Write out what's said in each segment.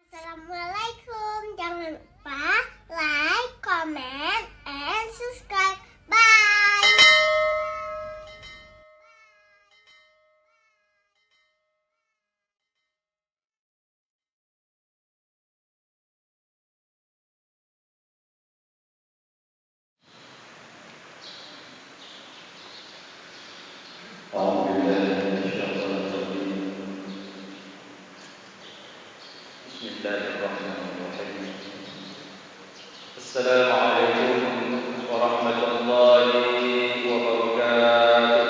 Assalamualaikum. Jangan lupa like, comment, and subscribe. Bye. أعوذ بالله من الشيطان الرجيم. بسم الله الرحمن الرحيم. السلام عليكم ورحمة الله وبركاته.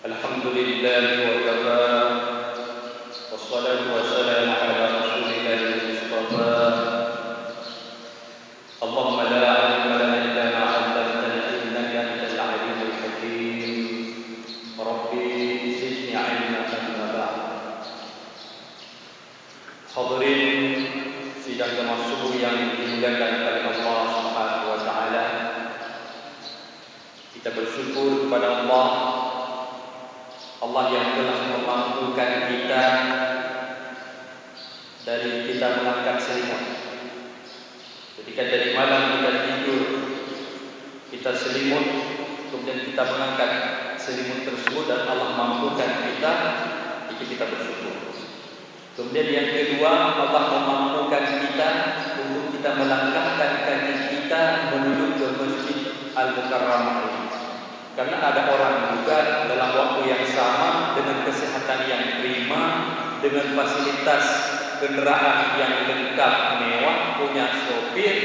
الحمد لله وكفى والصلاة والسلام على رسول الله المصطفى. اللهم لا علم لنا إلا ما علمتنا إنك أنت العليم الحكيم. ربي زدني علما أما بعد. Hadirin sidang jemaah subuh yang dimuliakan oleh Allah Subhanahu wa taala. Kita bersyukur kepada Allah yang telah memampukan kita dari kita mengangkat selimut. Ketika dari malam kita tidur, kita selimut, kemudian kita mengangkat selimut tersebut dan Allah mampukan kita, kita bersyukur. Kemudian yang kedua, Allah memampukan kita untuk kita melangkahkan kaki kita menuju ke Masjid Al-Mukarramah ini. Karena ada orang juga dalam waktu yang sama dengan kesehatan yang prima, dengan fasilitas kendaraan yang lengkap mewah, punya sopir,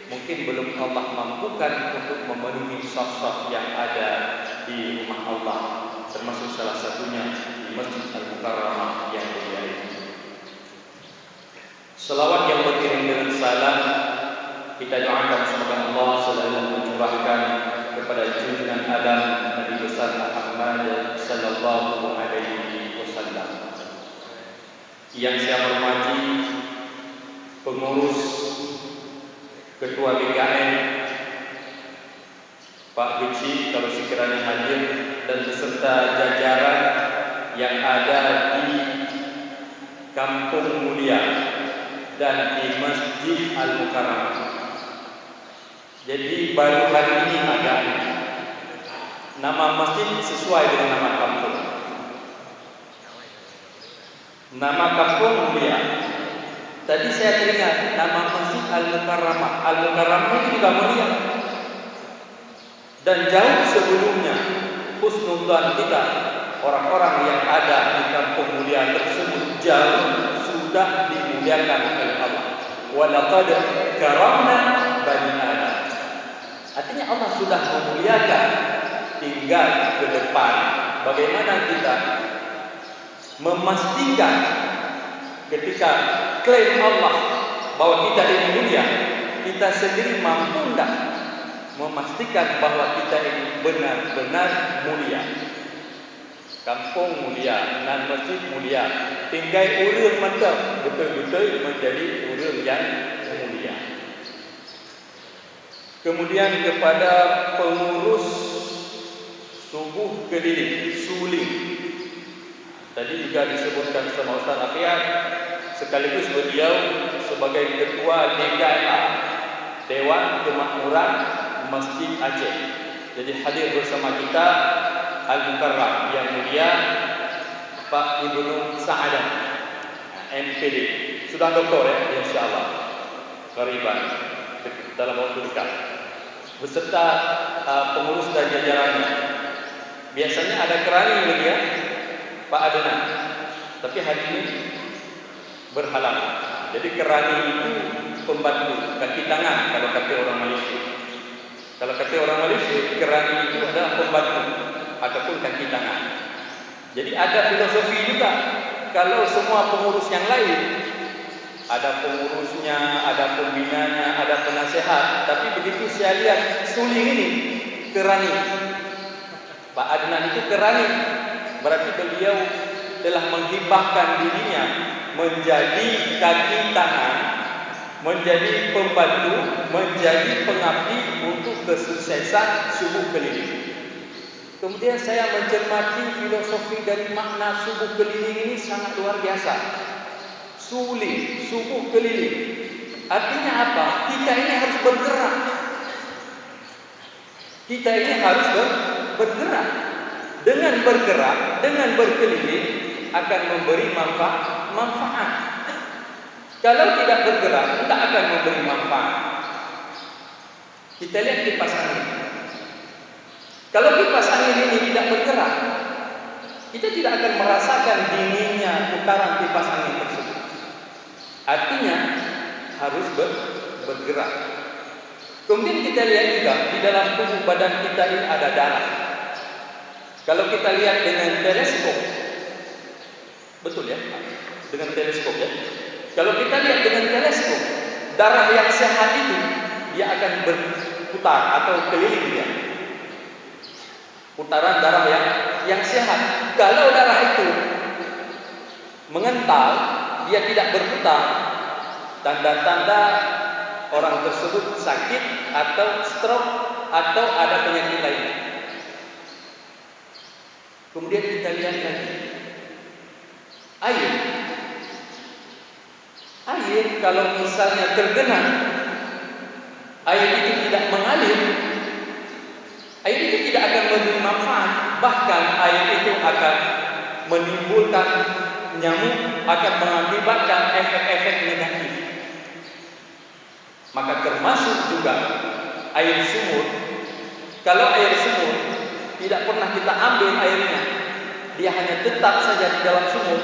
mungkin belum Allah mampukan untuk memenuhi saf-saf yang ada di rumah Allah, termasuk salah satunya di Masjid Al-Mukarramah yang mulia ini. Selawat yang beriring dengan salam kita doakan semoga Allah selalu mencurahkan kepada junjungan alam Nabi besar Muhammad sallallahu alaihi wasallam. Yang saya hormati pengurus Ketua BKN Pak Beci kalau sekiranya hadir dan beserta jajaran yang ada di Kampung Mulia dan di Masjid Al-Mukarramah. Jadi baru hari ini ada nama masjid sesuai dengan nama kampung. Nama kampung Mulia. Tadi saya teringat nama Masjid Al-Mukarramah. Al-Mukarramah itu juga mulia. Dan jauh sebelumnya husnudzan kita, orang-orang yang ada di kampung mulia tersebut jauh sudah dimuliakan oleh Allah. Wa laqad karamna bani Adam. Artinya Allah sudah memuliakan. Tinggal ke depan bagaimana kita memastikan ketika klaim Allah bahwa kita ini mulia, kita sendiri mampu tidak memastikan bahwa kita ini benar-benar mulia. Kampung mulia, nan masjid mulia, tinggal urang mantap betul-betul menjadi urang yang mulia. Kemudian kepada pengurus subuh keliling, suling. Tadi juga disebutkan sama Ustaz Afiat, sekaligus beliau sebagai ketua DKMA, Dewan Kemakmuran Masjid Aceh. Jadi hadir bersama kita Al-Mukarram yang mulia Pak Ibnu Sa'adan, MPD. Sudah doktor ya, insyaallah. Qariban dalam waktu dekat. Beserta pengurus dan jajarannya. Biasanya ada kerani lagi ya, Pak Adnan. Tapi hari ini berhalangan. Jadi kerani itu pembantu, kaki tangan kalau kata orang Malaysia. Kalau kata orang Malaysia, kerani itu adalah pembantu ataupun kaki tangan. Jadi ada filosofi juga. Kalau semua pengurus yang lain, ada pengurusnya, ada pembinanya, ada penasehat. Tapi begitu saya lihat suling ini, kerani. Pak Adnan itu kerani. Berarti beliau telah menghibahkan dirinya menjadi kaki tangan, menjadi pembantu, menjadi pengabdi untuk kesuksesan subuh keliling. Kemudian saya mencermati filosofi dari makna subuh keliling ini sangat luar biasa. Suling, subuh keliling. Artinya apa? Kita ini harus bergerak. Kita ini harus bergerak. Dengan bergerak, dengan berkeliling akan memberi manfaat. Kalau tidak bergerak, tidak akan memberi manfaat. Kita lihat kipas angin. Kalau kipas angin ini tidak bergerak, kita tidak akan merasakan dinginnya putaran kipas angin tersebut. Artinya harus bergerak. Kemudian kita lihat juga di dalam tubuh badan kita ini ada darah. Kalau kita lihat dengan teleskop, betul ya? Dengan teleskop ya. Kalau kita lihat dengan teleskop, darah yang sehat itu dia akan berputar atau keliling dia. Putaran darah yang sehat. Kalau darah itu mengental, dia tidak berputar, tanda-tanda orang tersebut sakit atau stroke atau ada penyakit lain. Kemudian kita lihat lagi air. Air kalau misalnya tergenang, air itu tidak mengalir, air itu tidak akan memberi manfaat. Bahkan air itu akan menimbulkan nyamuk, akan mengakibatkan efek-efek negatif. Maka termasuk juga air sumur. Kalau air sumur tidak pernah kita ambil airnya, dia hanya tetap saja di dalam sumur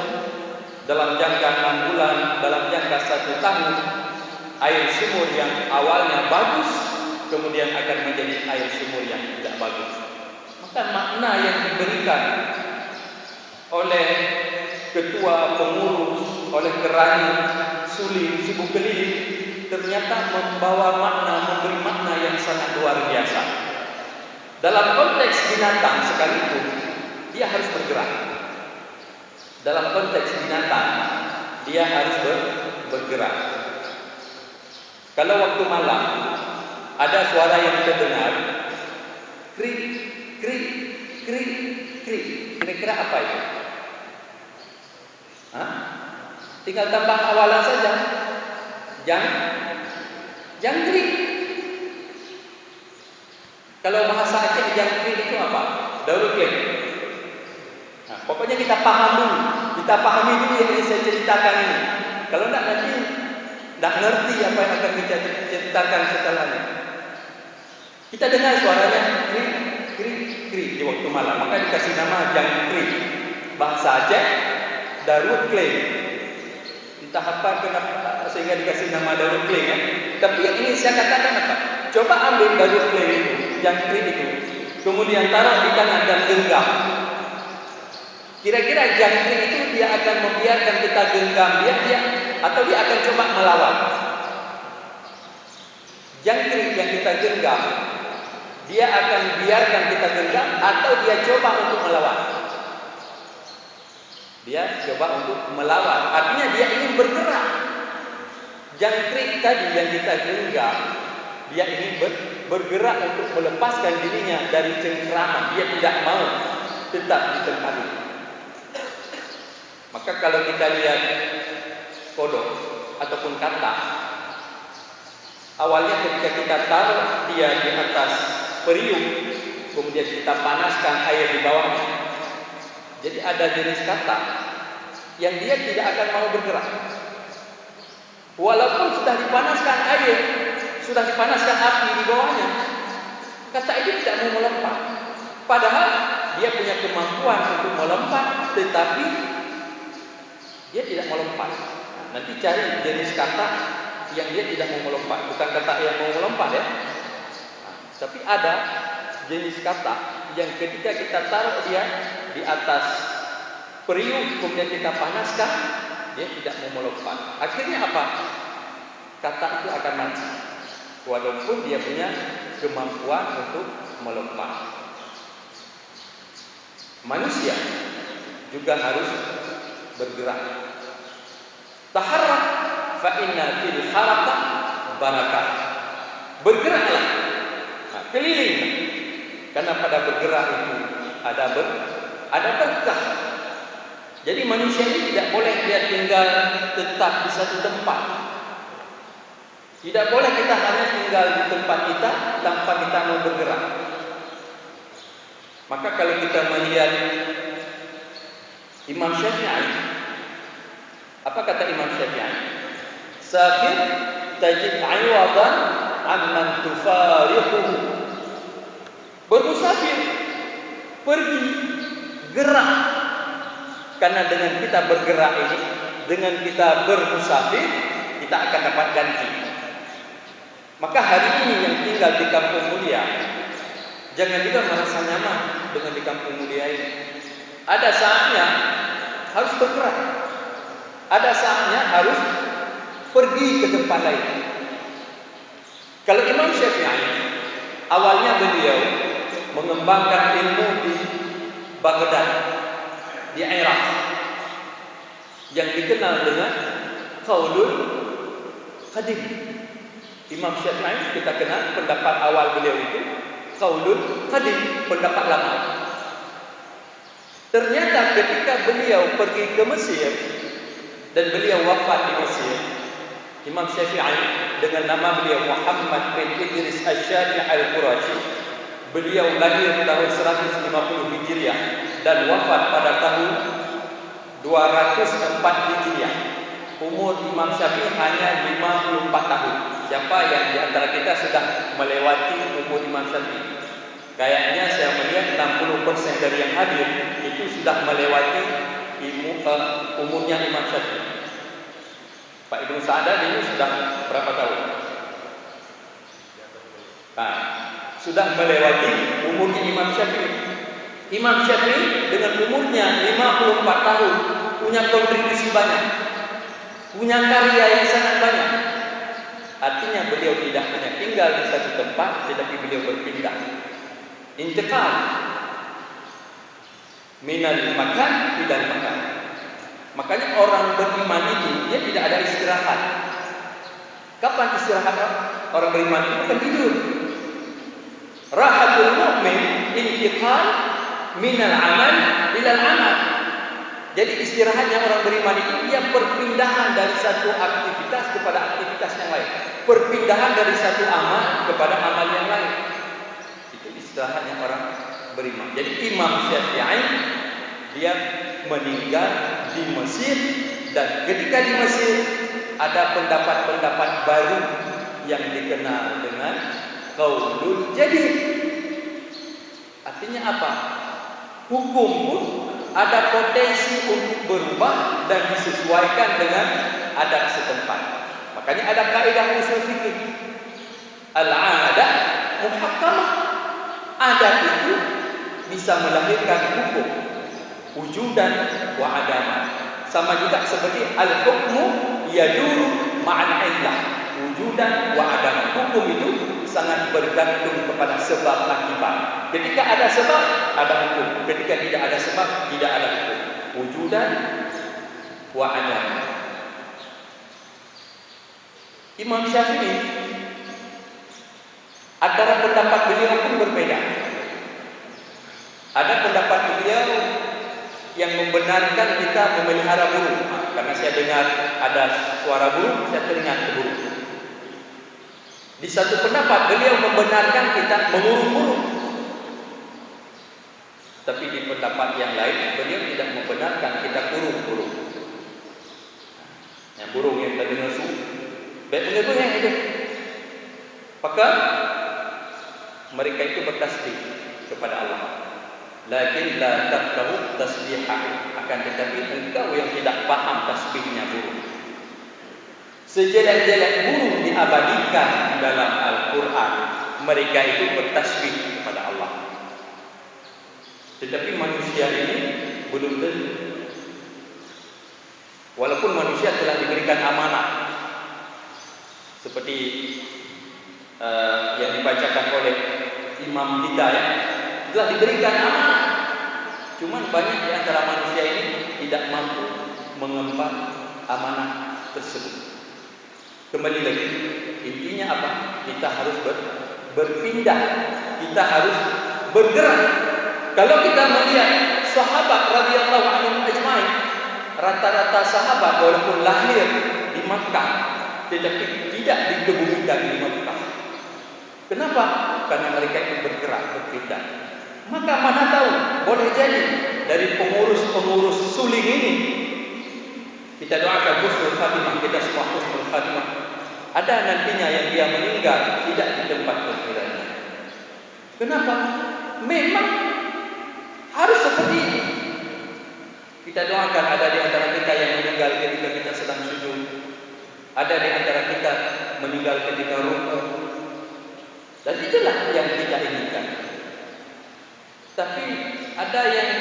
dalam jangka 6 bulan, dalam jangka 1 tahun. Air sumur yang awalnya bagus kemudian akan menjadi air sumur yang tidak bagus. Maka makna yang diberikan oleh ketua pengurus, oleh kerani suling subuh keliling ternyata membawa makna, memberi makna yang sangat luar biasa. Dalam konteks binatang sekalipun dia harus bergerak. Dalam konteks binatang dia harus bergerak. Kalau waktu malam ada suara yang terdengar, krik, krik, krik, krik. Kira-kira apa itu? Hah? Tinggal tambah awalan saja. Jangkrik. Kalau bahasa Aceh jangkrik itu apa? Daur ulang. Nah, pokoknya kita paham dulu. Kita pahami dulu yang saya ceritakan ini. Kalau tidak nanti tidak ngerti apa yang akan kita ceritakan setelahnya. Kita dengar suaranya krik, krik, krik di waktu malam. Maka dikasih nama jangkrik. Bahasa Aceh Darut Kleng. Entah apa kenapa sehingga dikasih nama Darut Kleng ya. Tapi yang ini saya katakan apa? Coba ambil Darut Kleng itu, jangkrik itu, kemudian taruh di tangan dan genggam. Kira-kira jangkrik itu dia akan membiarkan kita genggam dia atau dia akan coba melawan? Jangkrik yang kita genggam, dia akan biarkan kita genggam atau dia coba untuk melawan? Dia coba untuk melawan. Artinya dia ingin bergerak. Jangkrik tadi yang kita genggam, dia ingin bergerak untuk melepaskan dirinya dari cengkraman. Dia tidak mau tetap di tempat itu. Maka kalau kita lihat kodok ataupun katak, awalnya ketika kita taruh dia di atas periuk, kemudian kita panaskan air di bawahnya. Jadi ada jenis katak yang dia tidak akan mau bergerak. Walaupun sudah dipanaskan air, sudah dipanaskan api di bawahnya, katak itu tidak mau melompat. Padahal dia punya kemampuan untuk melompat, tetapi dia tidak melompat. Nanti cari jenis katak yang dia tidak mau melompat, bukan katak yang mau melompat ya. Tapi ada jenis katak yang ketika kita taruh dia di atas periuk kemudian kita panaskan, dia tidak mau melompat. Akhirnya apa? Katak itu akan mati walaupun dia punya kemampuan untuk melompat. Manusia juga harus bergerak. Taharrak fa inna fil harakah barakah. Bergeraklah. Keliling. Karena pada bergerak itu ada berkah. Jadi manusia ini tidak boleh dia tinggal tetap di satu tempat. Tidak boleh kita hanya tinggal di tempat kita tanpa kita mau bergerak. Maka kalau kita melihat Imam Syafi'i, apa kata Imam Syafi'i? Safir tajid aywadan amman tufariquhu. Bermusafir, pergi, gerak. Karena dengan kita bergerak ini, dengan kita bermusafir, kita akan dapat ganti. Maka hari ini yang tinggal di Kampung Mulia, jangan juga merasa nyaman dengan di Kampung Mulia ini. Ada saatnya harus bergerak. Ada saatnya harus pergi ke tempat lain. Kalau Imam Syafi'i, awalnya beliau mengembangkan ilmu di Baghdad, di Iraq, yang dikenal dengan Qaulul Qadim. Imam Syafi'i kita kenal pendapat awal beliau itu Qaulul Qadim, pendapat lama. Ternyata ketika beliau pergi ke Mesir dan beliau wafat di Mesir, Imam Syafi'i dengan nama beliau Muhammad bin Idris Asy-Syafi'i Al-Qurashi, beliau lahir tahun 150 Hijriah dan wafat pada tahun 204 Hijriah. Umur Imam Syafi'i hanya 54 tahun. Siapa yang di antara kita sudah melewati umur Imam Syafi'i? Kayaknya saya melihat 60% dari yang hadir itu sudah melewati umurnya Imam Syafi'i. Pak Ibnu Sa'dan ini sudah berapa tahun? Sudah melewati umurnya Imam Syafi'i. Imam Syafi'i dengan umurnya 54 tahun punya kontribusi banyak, punya karya yang sangat banyak. Artinya beliau tidak hanya tinggal di satu tempat, tetapi beliau berpindah, intiqal minal makan ilal makan. Makanya orang beriman itu dia tidak ada istirahat. Kapan istirahat orang beriman itu? Bukan tidur. Rahatul mu'min intiqal minal amal ilal amal. Jadi istirahatnya orang beriman itu dia perpindahan dari satu aktivitas kepada aktivitas yang lain, perpindahan dari satu amal kepada amal yang lain. Itu istirahatnya orang beriman. Jadi Imam Syafi'i dia meninggal di Mesir, dan ketika di Mesir ada pendapat-pendapat baru yang dikenal dengan Qaulul Jadid. Artinya apa? Hukum pun ada potensi untuk berubah dan disesuaikan dengan adat setempat. Makanya ada kaidah usul fikih, al-'adah muhakkamah. Adat itu bisa melahirkan hukum, wujudan wa adaman. Sama juga seperti al-hukmu yaduru ma'al illah, wujudan wa adaman. Hukum itu sangat bergantung kepada sebab akibat. Ketika ada sebab, ada hukum. Ketika tidak ada sebab, tidak ada hukum. Wujudan wa adaman. Imam Syafi'i, antara pendapat beliau pun berbeda. Ada pendapat beliau yang membenarkan kita memelihara burung. Karena saya dengar ada suara burung, saya teringat burung. Di satu pendapat beliau membenarkan kita mengurung burung. Tapi di pendapat yang lain beliau tidak membenarkan kita kurung burung. Yang burung yang tadi nesu, betul-betul yang hidup. Maka mereka itu bertasbih kepada Allah. Lakin la tafqahu tasbihahu, akan tetapi engkau yang tidak paham tasbihnya burung. Sejelek-jelek burung diabadikan dalam Al-Quran, mereka itu bertasbih kepada Allah. Tetapi manusia ini belum tentu. Walaupun manusia telah diberikan amanah, seperti yang dibacakan oleh imam kita ya, telah diberikan amanah. Cuman banyak di antara manusia ini tidak mampu mengemban amanah tersebut. Kembali lagi, intinya apa? Kita harus berpindah, kita harus bergerak. Kalau kita melihat sahabat radhiyallahu anhum ajmain, rata-rata sahabat walaupun lahir di Makkah tetapi tidak dikebumikan di Makkah. Kenapa? Karena mereka itu bergerak, berpindah. Maka mana tahu, boleh jadi dari pengurus-pengurus suling ini, kita doakan husnul khatimah, kita semua husnul khatimah. Ada nantinya yang dia meninggal tidak di tempat kelahirannya. Kenapa? Memang harus seperti itu. Kita doakan ada di antara kita yang meninggal ketika kita sedang sujud. Ada di antara kita meninggal ketika rukuk. Dan itulah yang kita inginkan. Tapi ada yang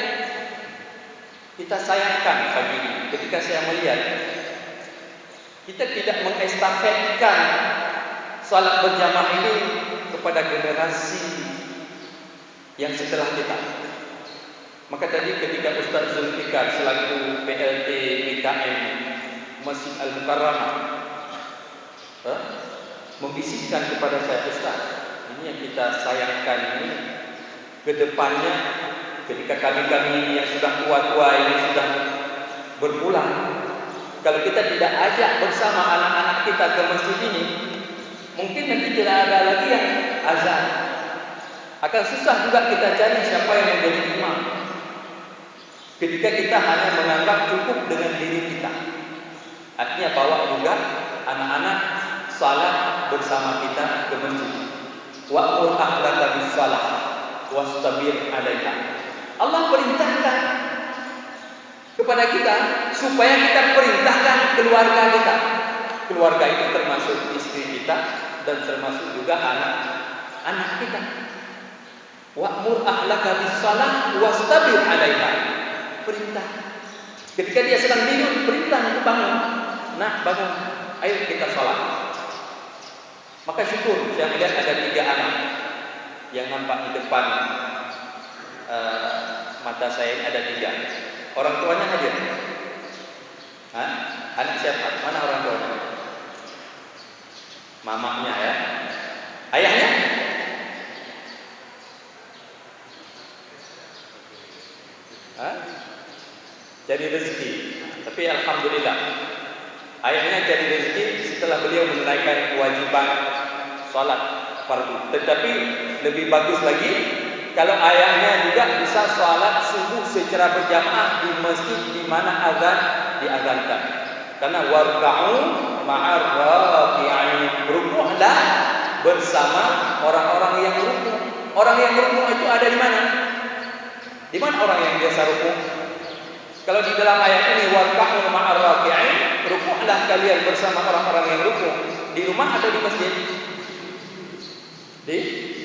kita sayangkan pagi ini ketika saya melihat kita tidak mengestafetkan salat berjamaah ini kepada generasi yang setelah kita. Maka tadi ketika Ustaz Zulfikar selaku PLT BKM Masjid Al-Mukarramah membisikkan kepada saya, Ustaz, ini yang kita sayangkan ini ke depannya ketika kami-kami yang sudah tua-tua ini sudah berpulang, kalau kita tidak ajak bersama anak-anak kita ke masjid ini, mungkin nanti tidak ada lagi yang azan. Akan susah juga kita cari siapa yang menjadi imam ketika kita hanya menganggap cukup dengan diri kita. Artinya bawa juga anak-anak salat bersama kita ke masjid. Wa'mur ahlaka bis-shalah wastabir 'alaiha. Allah perintahkan kepada kita supaya kita perintahkan keluarga kita. Keluarga itu termasuk istri kita dan termasuk juga anak-anak kita. Wa'mur ahlaka bis-shalah wastabir 'alaiha. Perintah. Ketika dia sedang tidur, perintah untuk bangun. Nah, bangun. Ayo kita salat. Maka syukur saya melihat ada 3 anak yang nampak di depan mata saya ini ada 3. Orang tuanya hadir. Hah? Anak siapa? Mana orang tuanya? Mamanya ya. Ayahnya? Hah? Cari rezeki. Tapi alhamdulillah ayahnya cari rezeki setelah beliau menunaikan kewajiban salat fardu. Tetapi lebih bagus lagi kalau ayahnya juga bisa salat subuh secara berjamaah di masjid di mana azan diazankan. Karena warka'u ma'ar raki'in, rukuklah bersama orang-orang yang rukuk. Orang yang rukuk itu ada di mana? Di mana orang yang biasa rukuk? Kalau di dalam ayat ini warka'u ma'ar raki'in, rukuklah kalian bersama orang-orang yang rukuk. Di rumah atau di masjid?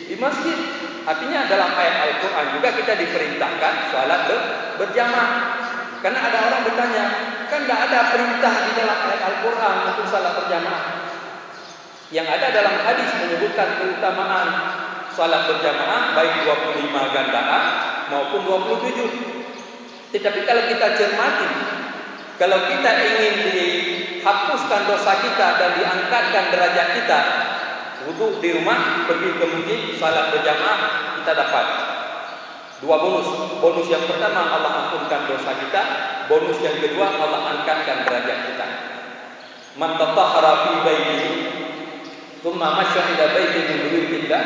Di masjid. Artinya dalam ayat Al-Quran juga kita diperintahkan salat berjamaah. Karena ada orang bertanya, kan tidak ada perintah di dalam ayat Al-Quran untuk salat berjamaah. Yang ada dalam hadis menyebutkan keutamaan salat berjamaah baik 25 gandaan maupun 27. Tetapi kalau kita cermati, kalau kita ingin dihapuskan dosa kita dan diangkatkan derajat kita, wudhu di rumah, pergi ke masjid, salat berjamaah, kita dapat 2 bonus. Bonus yang pertama Allah ampunkan dosa kita, bonus yang kedua Allah angkatkan derajat kita. Man tatahhara fi baitihi thumma masya ila baitin min buyutillah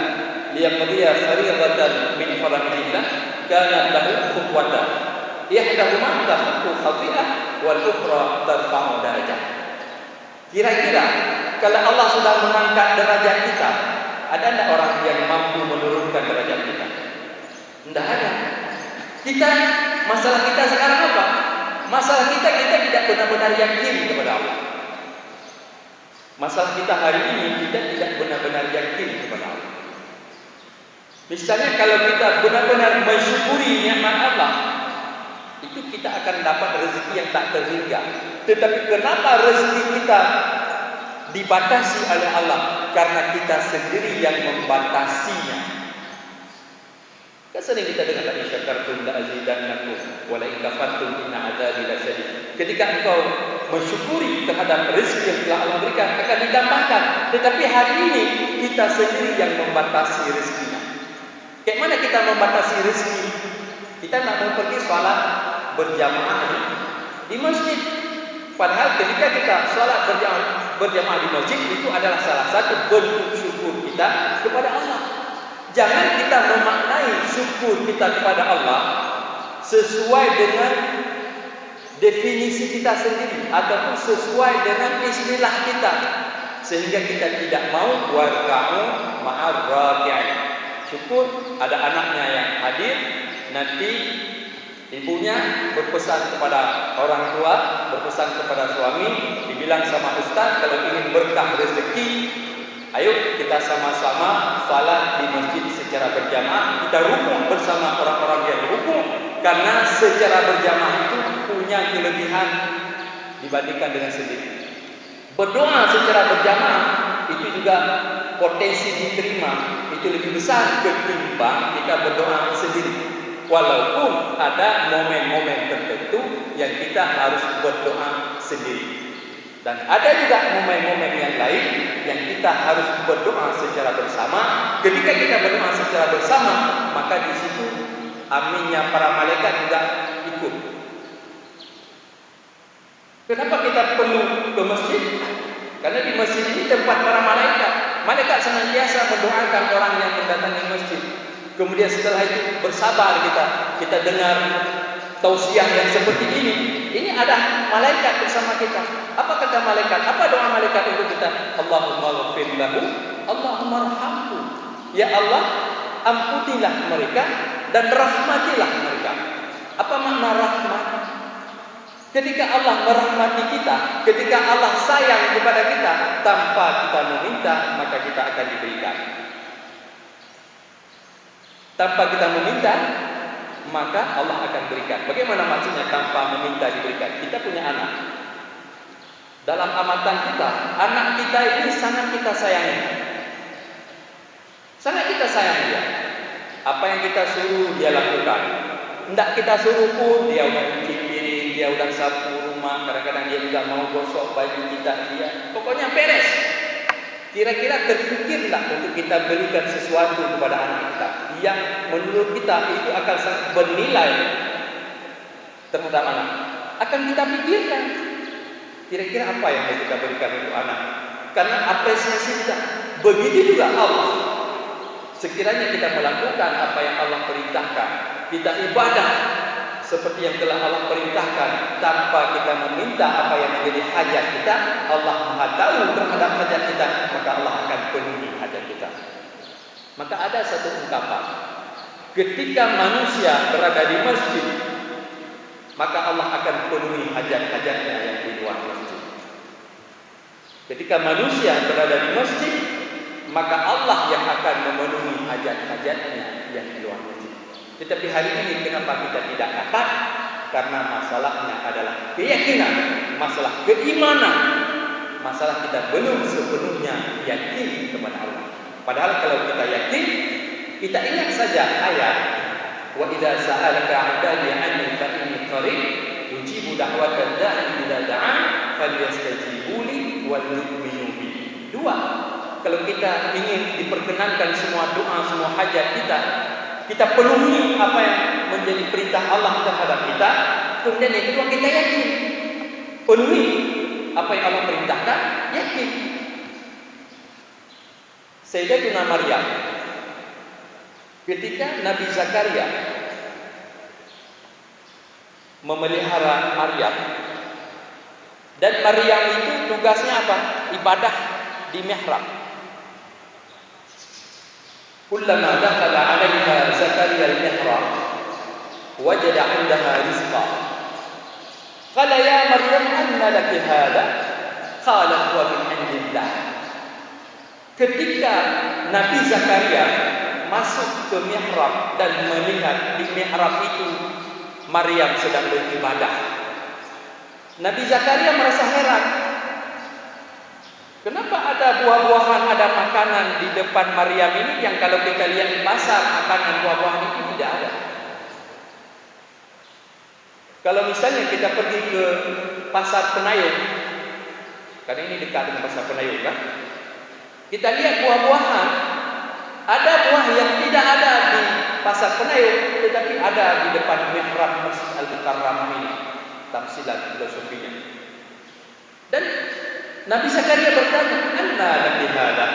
liyaqdiya fariidatan min faradillah kana lahu khutwatan ihdahuma tahtu khati'ah wal ukhra tarfa'u darajah. Kira-kira kalau Allah sudah mengangkat derajat kita, ada tidak orang yang mampu menurunkan derajat kita? Tidak ada. Kita, masalah kita sekarang apa? Masalah kita tidak benar-benar yakin kepada Allah. Masalah kita hari ini kita tidak benar-benar yakin kepada Allah. Misalnya kalau kita benar-benar mensyukuri nikmat Allah, itu kita akan dapat rezeki yang tak terhingga. Tetapi kenapa rezeki kita dibatasi oleh Allah? Karena kita sendiri yang membatasinya. Kan sering kita dengar la in syakartum la azidannakum wa la in kafartum inna adzabi lasyadid. Ketika engkau mensyukuri terhadap rezeki yang telah Allah berikan akan ditambahkan. Tetapi hari ini kita sendiri yang membatasi rezekinya. Kayak mana kita membatasi rezeki? Kita nak mau pergi sholat berjamaah di masjid. Padahal ketika kita sholat berjamaah di masjid, itu adalah salah satu bentuk syukur kita kepada Allah. Jangan kita memaknai syukur kita kepada Allah sesuai dengan definisi kita sendiri ataupun sesuai dengan istilah kita, sehingga kita tidak mau warka'u ma'ar raki'in. Syukur ada anaknya yang hadir, nanti ibunya berpesan kepada orang tua, berpesan kepada suami, dibilang sama ustaz, kalau ingin berkah rezeki, ayo kita sama-sama salat di masjid secara berjamaah. Kita rukun bersama orang-orang yang rukun, karena secara berjamaah itu punya kelebihan dibandingkan dengan sendiri. Berdoa secara berjamaah itu juga potensi diterima itu lebih besar ketimbang kita berdoa sendiri. Walaupun ada momen-momen tertentu yang kita harus berdoa sendiri, dan ada juga momen-momen yang lain yang kita harus berdoa secara bersama. Ketika kita berdoa secara bersama, maka di situ aminnya para malaikat juga ikut. Kenapa kita perlu ke masjid? Karena di masjid ini tempat para malaikat. Malaikat senantiasa mendoakan orang yang mendatangi masjid. Kemudian setelah itu bersabar kita dengar tausiah yang seperti ini. Ini ada malaikat bersama kita. Apa kata malaikat? Apa doa malaikat untuk kita? Allahumma ghfir lahu, Allahumma rahmhu. Ya Allah, ampunilah mereka dan rahmatilah mereka. Apa makna rahmat? Ketika Allah merahmati kita, ketika Allah sayang kepada kita, tanpa kita meminta, maka kita akan diberikan. Tanpa kita meminta, maka Allah akan berikan. Bagaimana maksudnya tanpa meminta diberikan? Kita punya anak. Dalam amatan kita, anak kita ini sangat kita sayangi. Sangat kita sayangi dia. Apa yang kita suruh dia lakukan. Tidak kita suruh pun dia udah cuci piring, dia udah sapu rumah, kadang-kadang dia juga mau gosok baju kita, dia pokoknya beres. Kira-kira terfikirlah untuk kita berikan sesuatu kepada anak kita yang menurut kita itu akan sangat bernilai terhadap anak. Akan kita pikirkan, kira-kira apa yang kita berikan untuk anak, karena apresiasi kita. Begitu juga Allah. Sekiranya kita melakukan apa yang Allah perintahkan, kita ibadah seperti yang telah Allah perintahkan tanpa kita meminta apa yang menjadi hajat kita, Allah Maha tahu terhadap hajat kita, maka Allah akan penuhi hajat kita. Maka ada satu ungkapan, ketika manusia berada di masjid, maka Allah akan penuhi hajat-hajatnya yang di luar masjid. Ketika manusia berada di masjid, maka Allah yang akan memenuhi hajat-hajatnya yang di luar masjid. Tetapi hari ini kenapa kita tidak dapat? Karena masalahnya adalah keyakinan, masalah keimanan, masalah kita belum sepenuhnya yakin kepada Allah. Padahal kalau kita yakin, kita ingat saja ayat wa idza sa'alaka 'ibadi 'anni fa inni qarib ujibu da'watad da'i idza da'an falyastajibu li wal yu'minu bi. Dua, kalau kita ingin diperkenankan semua doa, semua hajat kita penuhi apa yang menjadi perintah Allah terhadap kita. Kemudian yang kedua, kita yakin, penuhi apa yang Allah perintahkan, yakin. Sayyidatuna Maryam, ketika Nabi Zakaria memelihara Maryam, dan Maryam itu tugasnya apa? Ibadah di mihrab. Kullama dakhala 'alaiha Zakaria al-mihrab wajada 'indaha rizqa. Qala ya Maryam anna laki hadha? Qalat huwa min 'indillah. Ketika Nabi Zakaria masuk ke mihrab dan melihat di mihrab itu Maryam sedang beribadah, Nabi Zakaria merasa heran. Kenapa ada buah-buahan, ada makanan di depan Maryam ini yang kalau kita lihat di pasar, makanan buah-buahan itu tidak ada. Kalau misalnya kita pergi ke pasar Penayung, karena ini dekat dengan pasar Penayung kan, kita lihat buah-buahan, ada buah yang tidak ada di pasar Penayung, tetapi ada di depan mihrab Masjid Al-Mukarramah ini tamsilan filosofinya. Dan Nabi Zakaria bertanya, "Anna laki hada?"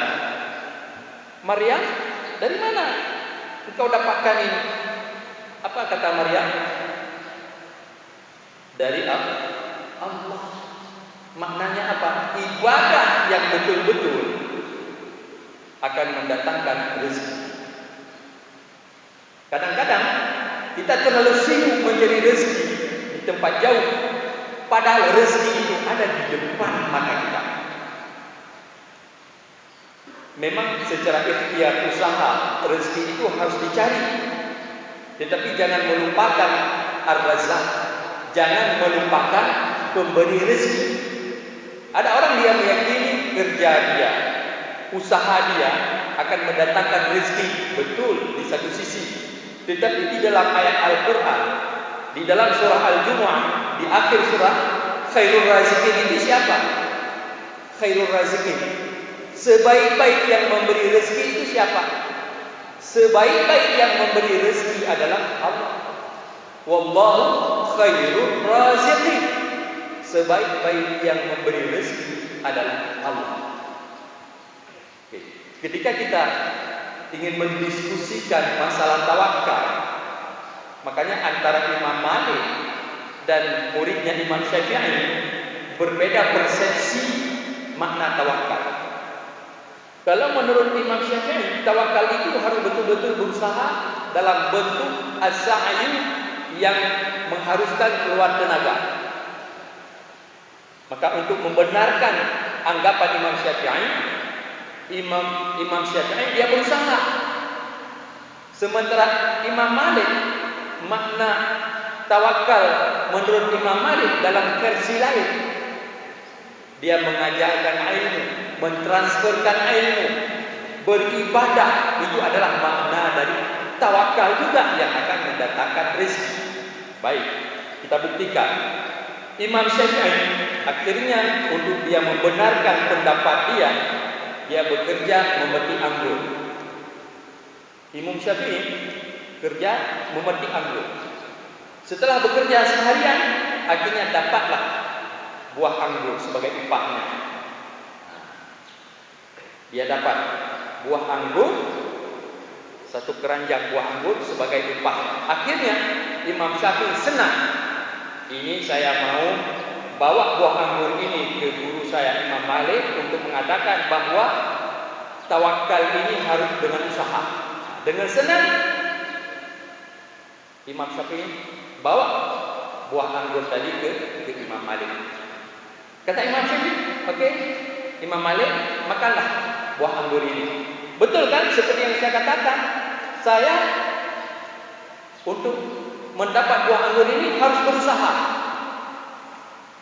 Maryam, dari mana engkau dapatkan ini? Apa kata Maryam? Dari Allah. Maknanya apa? Ibadah yang betul-betul akan mendatangkan rezeki. Kadang-kadang kita terlalu sibuk mencari rezeki di tempat jauh, padahal rezeki itu ada di depan mata kita. Memang secara ikhtiar usaha rezeki itu harus dicari, tetapi jangan melupakan Ar-Razzaq, jangan melupakan pemberi rezeki. Ada orang dia meyakini kerja dia, usaha dia akan mendatangkan rezeki, betul di satu sisi. Tetapi di dalam ayat Al-Quran, di dalam surah Al-Jumu'ah, di akhir surah, khairul razikin itu siapa? Khairul razikin, sebaik-baik yang memberi rezeki itu siapa? Sebaik-baik yang memberi rezeki adalah Allah. Wallahu khairul razikin. Sebaik-baik yang memberi rezeki adalah Allah. Ketika kita ingin mendiskusikan masalah tawakal, makanya antara Imam Malik dan muridnya Imam Syafi'i berbeda persepsi makna tawakal. Kalau menurut Imam Syafi'i, tawakal itu harus betul-betul berusaha dalam bentuk as-sa'yu yang mengharuskan keluar tenaga. Maka untuk membenarkan anggapan Imam Syafi'i, Imam Syafi'i dia berusaha. Sementara Imam Malik, makna tawakal menurut Imam Malik dalam versi lain, dia mengajarkan ilmu, mentransferkan ilmu, beribadah, itu adalah makna dari tawakal juga yang akan mendatangkan rezeki. Baik, kita buktikan. Imam Syafi'i akhirnya untuk dia membenarkan pendapat dia bekerja memetik anggur. Imam Syafi'i kerja memetik anggur. Setelah bekerja seharian, akhirnya dapatlah buah anggur sebagai upahnya. Dia dapat buah anggur, satu keranjang buah anggur sebagai upah. Akhirnya Imam Syafi'i senang. Ini saya mau bawa buah anggur ini ke guru saya Imam Malik untuk mengatakan bahwa tawakal ini harus dengan usaha. Dengan senang Imam Syafi'i bawa buah anggur tadi ke Imam Malik. Kata Imam Syafi'i, "Oke, Imam Malik, makanlah buah anggur ini." Betul kan seperti yang saya katakan? Saya untuk mendapat buah anggur ini harus berusaha.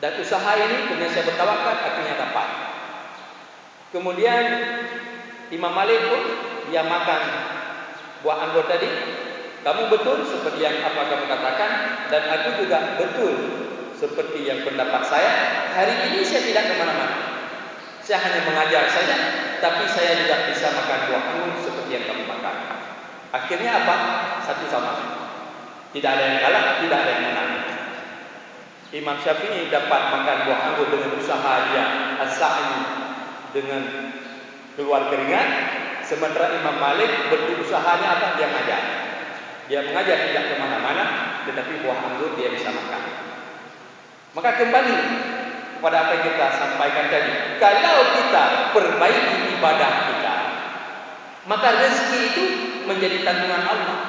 Dan usaha ini kemudian saya bertawakal, akhirnya dapat. Kemudian Imam Malik pun dia makan buah anggur tadi. Kamu betul seperti yang apa kamu katakan, dan aku juga betul seperti yang pendapat saya. Hari ini saya tidak kemana-mana. Saya hanya mengajar saja, tapi saya juga bisa makan buah anggur seperti yang kamu makan. Akhirnya apa? Satu sama. Tidak ada yang kalah, tidak ada yang menang. Imam Syafi'i dapat makan buah anggur dengan usaha dia, as-sa'yu, dengan keluar keringat. Sementara Imam Malik bentuk usahanya apa? Dia mengajar. Dia mengajar tidak kemana-mana, tetapi buah anggur dia bisa makan. Maka kembali kepada apa yang kita sampaikan tadi. Kalau kita perbaiki ibadah kita, maka rezeki itu menjadi tanggungan Allah.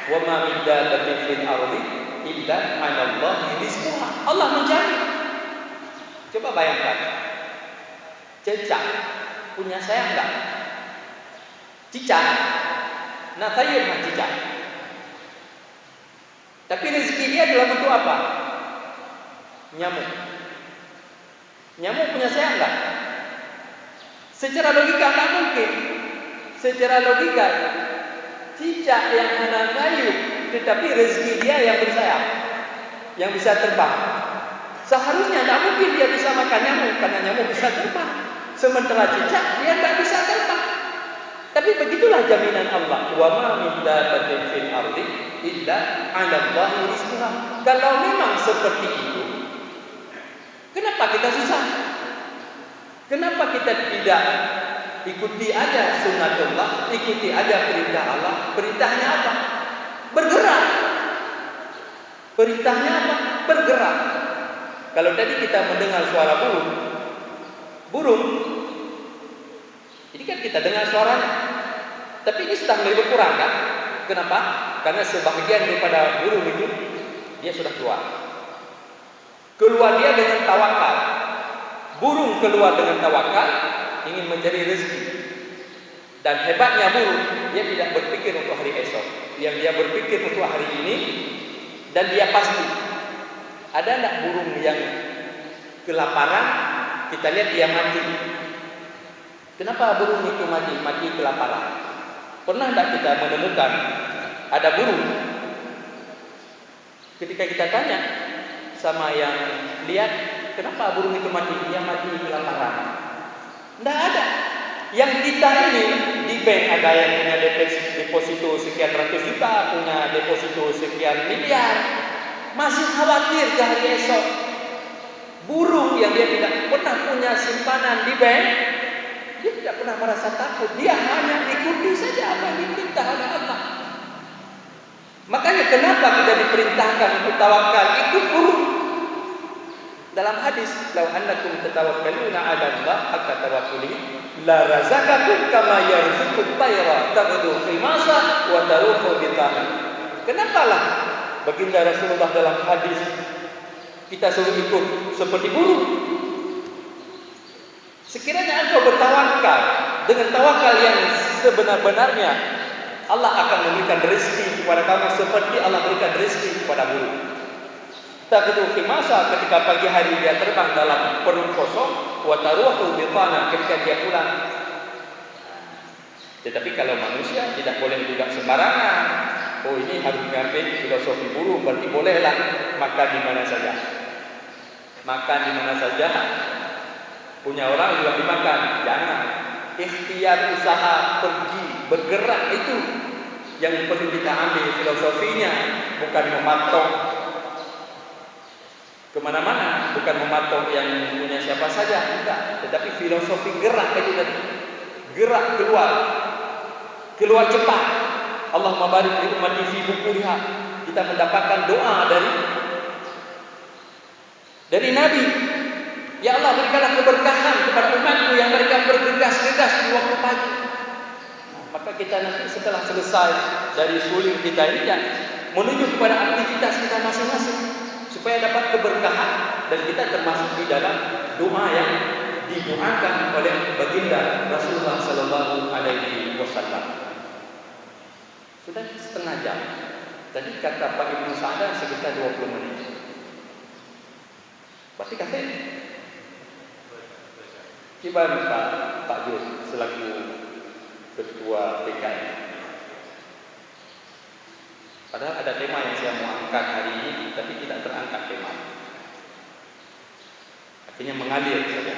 Wa ma min dabbatin fil ardi illa 'ala Allahi rizquha. Allah menjamin. Coba bayangkan. Cicak punya saya enggak? Cicak. Nah, saya mah cicak. Tapi rezeki dia dalam bentuk apa? Nyamuk. Nyamuk punya saya enggak? Secara logika tak mungkin. Secara logika cicak yang hanya kayu, tetapi rezeki dia yang bersayap, yang bisa terbang. Seharusnya tak mungkin dia bisa makan nyamuk, karena nyamuk bisa terbang. Sementara cicak dia tak bisa terbang. Tapi begitulah jaminan Allah. Wa ma min dabbatin fil ardi illa 'ala Allahi rizquha. Kalau memang seperti itu, kenapa kita susah? Kenapa kita tidak ikuti aja sunnatullah, ikuti aja perintah Allah? Perintahnya apa? Bergerak. Perintahnya apa? Bergerak. Kalau tadi kita mendengar suara burung, ini kan kita dengar suaranya, tapi ini sudah mulai berkurang kan? Kenapa? Karena sebagian daripada burung itu dia sudah keluar. Keluar dia dengan tawakal. Burung keluar dengan tawakal, ingin mencari rezeki. Dan hebatnya burung, dia tidak berpikir untuk hari esok. Yang dia berpikir untuk hari ini, dan dia pasti. Ada enggak burung yang kelaparan, kita lihat dia mati. Kenapa burung itu mati? Mati kelaparan. Pernah enggak kita menemukan ada burung, ketika kita tanya sama yang lihat, kenapa burung itu mati? Dia mati kelaparan. Tidak ada. Yang kita ini di bank ada yang punya deposito sekian ratus juta, punya deposito sekian miliar, masih khawatir ke hari esok. Burung yang dia tidak pernah punya simpanan di bank, dia tidak pernah merasa takut. Dia hanya ikuti saja apa yang diperintah oleh Allah. Makanya kenapa kita diperintahkan untuk tawakal? Ikut burung. Dalam hadis, "Lau annakum tatawakkaluna 'ala Allah haqqa tawakkulihi la razaqakum kama yarzuqut tayra taghdu khimasa wa taruhu bitana." Kenapalah baginda Rasulullah dalam hadis kita suruh ikut seperti burung? Sekiranya engkau bertawakal dengan tawakal yang sebenar-benarnya, Allah akan memberikan rezeki kepada kamu seperti Allah berikan rezeki kepada burung. Taghdu khimasa, ketika pagi hari dia terbang dalam perut kosong, wa taruhu bitana, ketika dia pulang. Tetapi kalau manusia tidak boleh juga sembarangan. Oh, ini harus mengambil filosofi burung, berarti bolehlah makan di mana saja. Makan di mana saja. Punya orang juga dimakan. Jangan. Ikhtiar usaha pergi bergerak itu yang perlu kita ambil filosofinya, bukan mematok kemana-mana, bukan mematok yang punya siapa saja, tidak. Tetapi filosofi gerak itu tadi, gerak keluar cepat. Allahumma barik li ummati fi bukuriha. Kita mendapatkan doa dari Nabi. Ya Allah, berikanlah keberkahan kepada umatku yang mereka bergegas-gegas di waktu pagi. Maka kita nanti setelah selesai dari suling kita ini, menuju kepada aktivitas kita masing-masing, supaya dapat keberkahan, dan kita termasuk di dalam doa yang didoakan oleh baginda Rasulullah Sallallahu Alaihi Wasallam. Sudah setengah jam. Tadi kata Pak Ibnu Sa'dan sekitar 20 menit. Berarti kata gimana Pak Jus selaku ketua PKI? Padahal ada tema yang saya mau angkat hari ini, tapi tidak terangkat tema. Akhirnya mengalir saja.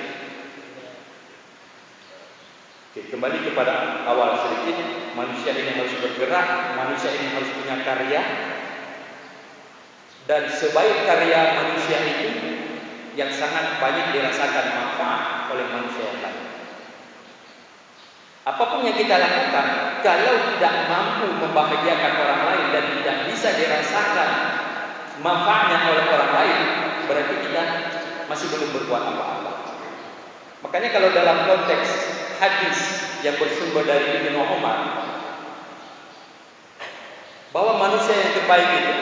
Oke, kembali kepada awal sedikit. Manusia ini harus bergerak, manusia ini harus punya karya. Dan sebaik karya manusia itu yang sangat banyak dirasakan manfaat oleh manusia yang lain. Apapun yang kita lakukan, kalau tidak mampu membahagiakan orang lain dan tidak bisa dirasakan manfaatnya oleh orang lain, berarti kita masih belum berbuat apa-apa. Makanya kalau dalam konteks hadis yang bersumber dari Ibnu Umar, bahwa manusia yang terbaik itu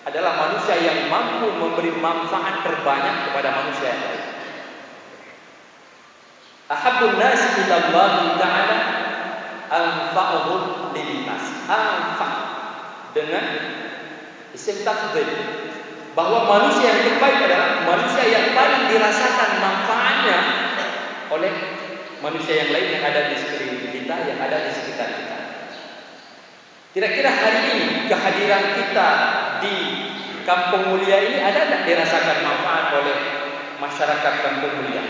adalah manusia yang mampu memberi manfaat terbanyak kepada manusia yang lain. Ahabbun nas ila Allah Ta'ala anfa'uhum lin-nas. Anfa' dengan isim tafdhil, bahwa manusia yang terbaik adalah manusia yang paling dirasakan manfaatnya oleh manusia yang lain yang ada di sekeliling kita, yang ada di sekitar kita. Kira-kira hari ini kehadiran kita di Kampung Mulia ini ada tidak dirasakan manfaat oleh masyarakat Kampung Mulia?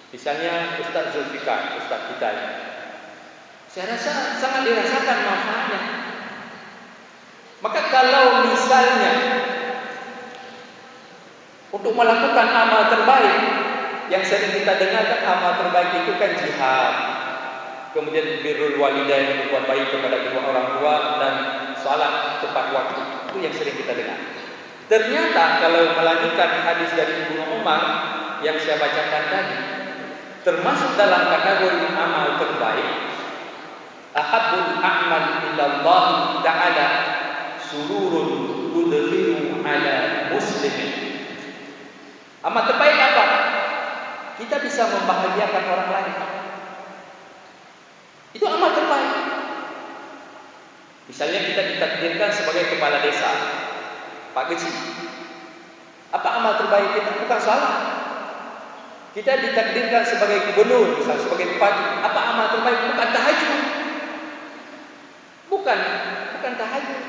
Misalnya Ustaz Zulfikar, Ustaz kita, saya rasa sangat dirasakan manfaatnya. Maka kalau misalnya untuk melakukan amal terbaik, yang sering kita dengarkan amal terbaik itu kan jihad, kemudian birrul walidain, berbuat baik kepada kedua orang tua, dan salat tepat waktu. Itu yang sering kita dengar. Ternyata kalau melanjutkan hadis dari Ibnu Umar yang saya bacakan tadi, termasuk dalam kategori amal terbaik, ahabbul a'mal ila Allah ta'ala sururun tudkhilu ala muslimin. Amal terbaik apa? Kita bisa membahagiakan orang lain. Itu amal terbaik. Misalnya kita ditakdirkan sebagai kepala desa, Pak Geci. Apa amal terbaik kita? Bukan salah. Kita ditakdirkan sebagai gubernur, misalnya sebagai bupati. Apa amal terbaik? Bukan tahajud. Bukan tahajud.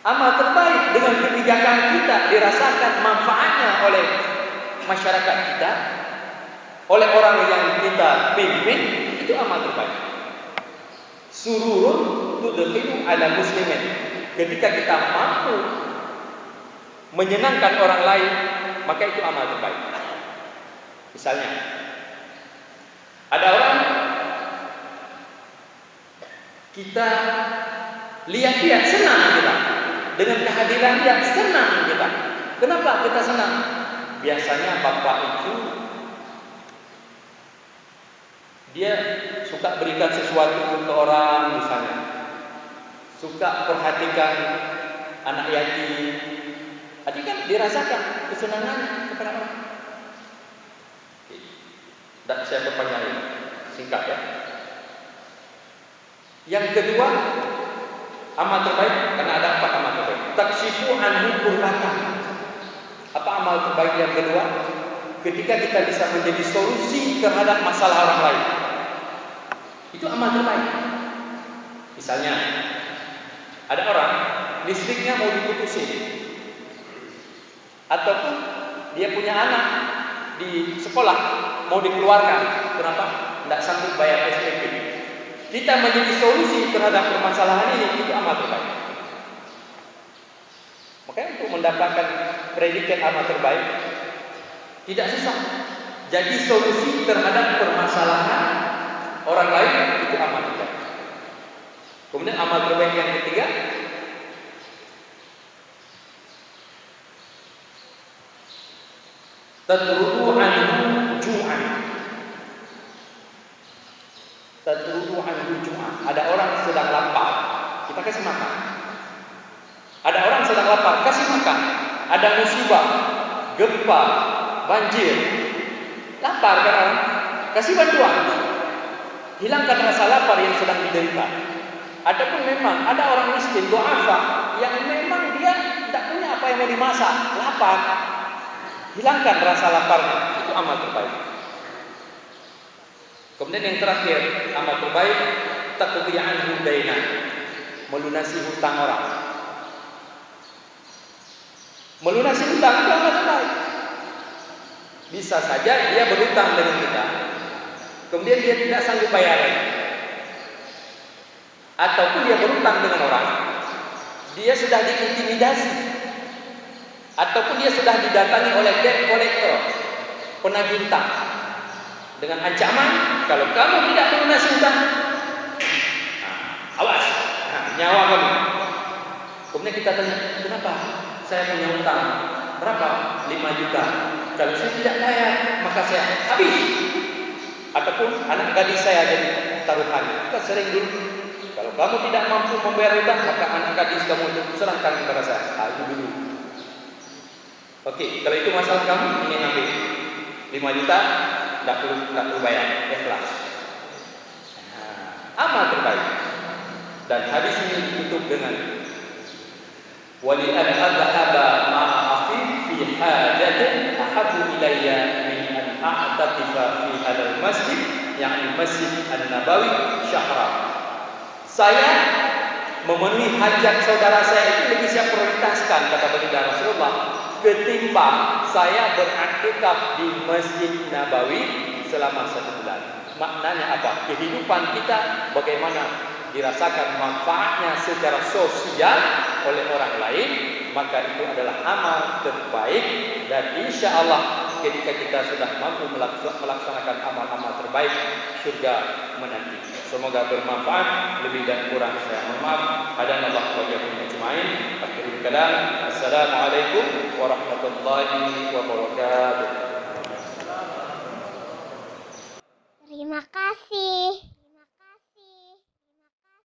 Amal terbaik dengan kebijakan kita dirasakan manfaatnya oleh masyarakat kita, oleh orang yang kita pimpin, itu amal terbaik. Sururun tudkhilu ala muslimin. Ketika kita mampu menyenangkan orang lain, maka itu amal terbaik. Misalnya, ada orang kita lihat-lihat senang kita dengan kehadiran dia, senang kita. Kenapa kita senang? Biasanya bapak itu dia suka berikan sesuatu ke orang, misalnya suka perhatikan anak yatim. Jadi kan dirasakan kesenangan kepada orang. Dan saya perpanjang ini, singkat ya. Yang kedua, amal terbaik, karena ada 4 amal terbaik. Takshifu anhu kurbatan. Apa amal terbaik yang kedua? Ketika kita bisa menjadi solusi terhadap masalah orang lain. Itu amal terbaik. Misalnya, ada orang listriknya mau diputusin, ataupun dia punya anak di sekolah mau dikeluarkan. Kenapa? Tidak sanggup bayar SPP. Kita menjadi solusi terhadap permasalahan ini, itu amal terbaik. Makanya untuk mendapatkan predikat amal terbaik tidak susah. Jadi solusi terhadap permasalahan orang lain, itu amal terbaik. Kemudian amal terbaik yang ketiga, tatrudu anhu ju'an. Tatrudu anhu ju'an. Ada orang sedang lapar, kita kasih makan. Ada orang sedang lapar, kasih makan. Ada musibah, gempa, banjir, lapar kan orang, kasih bantuan. Hilangkan rasa lapar yang sedang diderita. Adapun memang ada orang miskin, du'afa, yang memang dia tidak punya apa yang mau dimasak, lapar. Hilangkan rasa laparnya, itu amal terbaik. Kemudian yang terakhir, amal terbaik, taqdi anhu dainan, melunasi hutang orang. Melunasi hutang itu amal terbaik. Bisa saja dia berhutang dengan kita, kemudian dia tidak sanggup bayar lagi. Ataupun dia berhutang dengan orang, dia sudah diintimidasi, ataupun dia sudah didatangi oleh debt collector, penagih hutang, dengan ancaman, kalau kamu tidak melunasi hutang, awas, nyawa kamu. Kemudian kita tanya, kenapa? Saya punya hutang berapa? 5 juta. Kalau saya tidak bayar, maka saya habis. Ataupun anak gadis saya jadi taruhan. Kita sering dulu, kalau kamu tidak mampu membayar hutang, maka anak gadis kamu itu serahkan kepada saya. Itu dulu. Oke, kalau itu masalah kamu, ini ambil 5 juta, tidak perlu bayar, ikhlas. Amal terbaik. Dan hadis ini ditutup dengan wali an adhaba ma'a akhi fi hajatin ahabbu ilayya min an a'tatifa fi hadzal masjid, yakni Masjid An-Nabawi syahra. Saya memenuhi hajat saudara saya itu lebih saya prioritaskan, kata baginda Rasulullah, ketimbang saya beraktikaf di Masjid Nabawi selama 1 bulan. Maknanya apa? Kehidupan kita bagaimana dirasakan manfaatnya secara sosial oleh orang lain, maka itu adalah amal terbaik. Dan insya Allah ketika kita sudah mampu melaksanakan amal-amal terbaik, surga menanti. Semoga bermanfaat. Lebih dan kurang saya mohon maaf. Hadanallahu wa iyyakum ajmain. Akhirul kalam. Assalamualaikum warahmatullahi wabarakatuh.